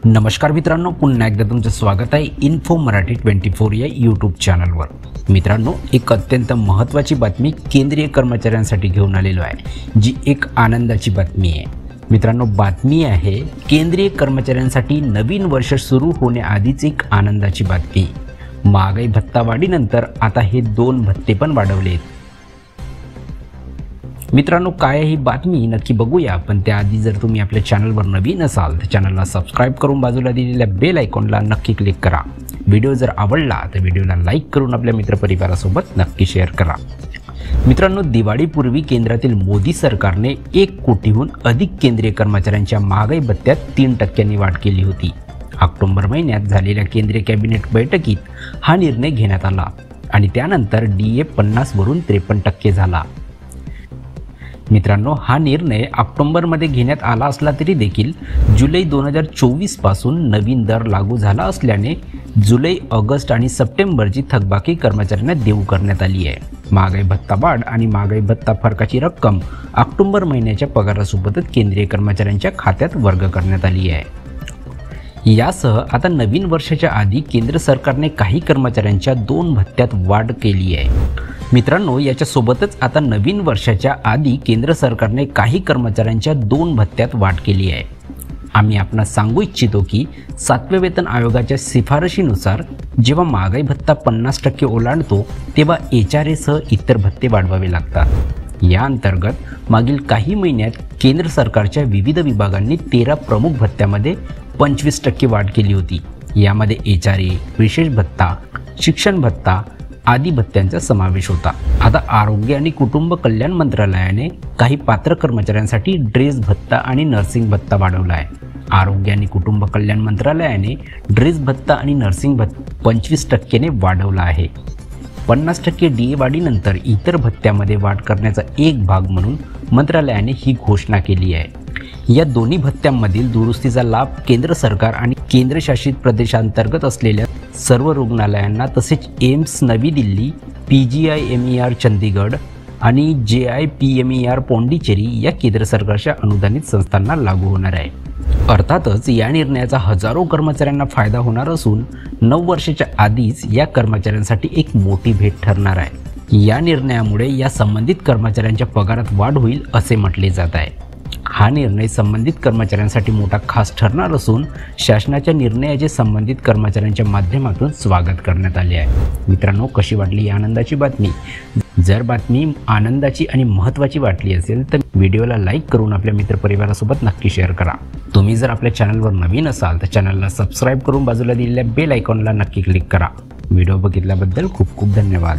नमस्कार मित्रांनो, पुन्हा एकदा तुमचं स्वागत आहे इन्फो मराठी 24 या यूट्यूब चॅनलवर। मित्रांनो, एक अत्यंत महत्त्वाची बातमी केंद्रीय कर्मचाऱ्यांसाठी घेऊन आलेलो आहे, जी एक आनंदाची बातमी आहे। मित्रांनो, बातमी आहे केंद्रीय कर्मचाऱ्यांसाठी नवीन वर्ष सुरू होण्याआधीच एक आनंदाची बातमी। महागाई भत्ता वाढीनंतर आता हे 2 भत्ते पण वाढवले आहेत। मित्रांनो, काय ही बातमी नक्की बघूया, पण त्याआधी जर तुम्ही आपल्या चॅनलवर नवीन असाल तर चॅनलला सबस्क्राइब करून बाजूला दिलेल्या बेल आयकॉनला नक्की क्लिक करा। व्हिडिओ जर आवडला तर व्हिडिओला लाईक करून आपल्या मित्रपरिवारासोबत नक्की शेअर करा। मित्रांनो, दिवाळीपूर्वी केंद्रातील मोदी सरकारने 1 कोटीहून अधिक केंद्रीय कर्मचाऱ्यांच्या महागाई भत्त्यात 3% वाढ केली होती। ऑक्टोबर महिन्यात झालेल्या केंद्रीय कॅबिनेट बैठकीत हा निर्णय घेण्यात आला आणि त्यानंतर DA 50 वरून 53% झाला। मित्रांनो, हा निर्णय ऑक्टोबरमध्ये घेण्यात आला असला तरी देखील जुलै 2024 पासून नवीन दर लागू झाला असल्याने जुलै, ऑगस्ट आणि सप्टेंबरची थकबाकी कर्मचाऱ्यांना देऊ करण्यात आली आहे। महागाई भत्ता वाढ आणि महागाई भत्ता फरकाची रक्कम ऑक्टोबर महिन्याच्या पगारासोबतच केंद्रीय कर्मचाऱ्यांच्या खात्यात वर्ग करण्यात आली आहे। यासह आता नवीन वर्षाच्या आधी केंद्र सरकारने काही कर्मचाऱ्यांच्या 2 भत्त्यात वाढ केली आहे। मित्रांनो, याच्यासोबतच आता नवीन वर्षाच्या आधी केंद्र सरकारने काही कर्मचाऱ्यांच्या 2 भत्त्यात वाढ केली आहे। आम्ही आपणास सांगू इच्छितो की 7व्या वेतन आयोगाच्या शिफारशीनुसार जेव्हा महागाई भत्ता 50% ओलांडतो तेव्हा HRA सह इतर भत्ते वाढवावे लागतात। या अंतर्गत मागील काही महिन्यात केंद्र सरकारच्या विविध विभागांनी 13 प्रमुख भत्त्यामध्ये 25% वाढ केली होती। यामध्ये HRA, विशेष भत्ता, शिक्षण भत्ता आदी भत्त्यांचा समावेश होता। आता आरोग्य आणि कुटुंब कल्याण मंत्रालयाने काही पात्र कर्मचाऱ्यांसाठी ड्रेस भत्ता आणि नर्सिंग भत्ता वाढवला आहे। आरोग्य आणि कुटुंब कल्याण मंत्रालयाने ड्रेस भत्ता आणि नर्सिंग भत्ता 25% वाढवला आहे। 50% DA वाढीनंतर इतर भत्त्यामध्ये वाढ करण्याचा एक भाग म्हणून मंत्रालयाने ही घोषणा केली आहे। या दोन्ही भत्त्यांमधील दुरुस्तीचा लाभ केंद्र सरकार आणि केंद्रशासित प्रदेशांतर्गत असलेल्या सर्व रुग्णालयांना तसेच एम्स नवी दिल्ली, PGIMER चंदीगड आणि JIPMER पॉंडिचेरी या केंद्र सरकारच्या अनुदानित संस्थांना लागू होणार आहे। अर्थातच या निर्णयाचा हजारो कर्मचाऱ्यांना फायदा होणार असून 9 वर्षाच्या आधीच या कर्मचाऱ्यांसाठी एक मोठी भेट ठरणार आहे। या निर्णयामुळे या संबंधित कर्मचाऱ्यांच्या पगारात वाढ होईल असे म्हटले जात आहे। हा निर्णय संबंधित कर्मचाऱ्यांसाठी मोठा खास ठरणार असून शासनाच्या निर्णयाचे संबंधित कर्मचाऱ्यांच्या माध्यमातून स्वागत करण्यात आले आहे। मित्रांनो, कशी वाटली ही आनंदाची बातमी? जर बातमी आनंदाची आणि महत्त्वाची वाटली असेल तर व्हिडिओला लाईक करून आपल्या मित्रपरिवारासोबत नक्की शेअर करा। तुम्ही जर आपल्या चॅनलवर नवीन असाल तर चॅनलला सबस्क्राइब करून बाजूला दिलेल्या बेल आयकॉनला नक्की क्लिक करा। व्हिडिओ बघितल्याबद्दल खूप खूप धन्यवाद।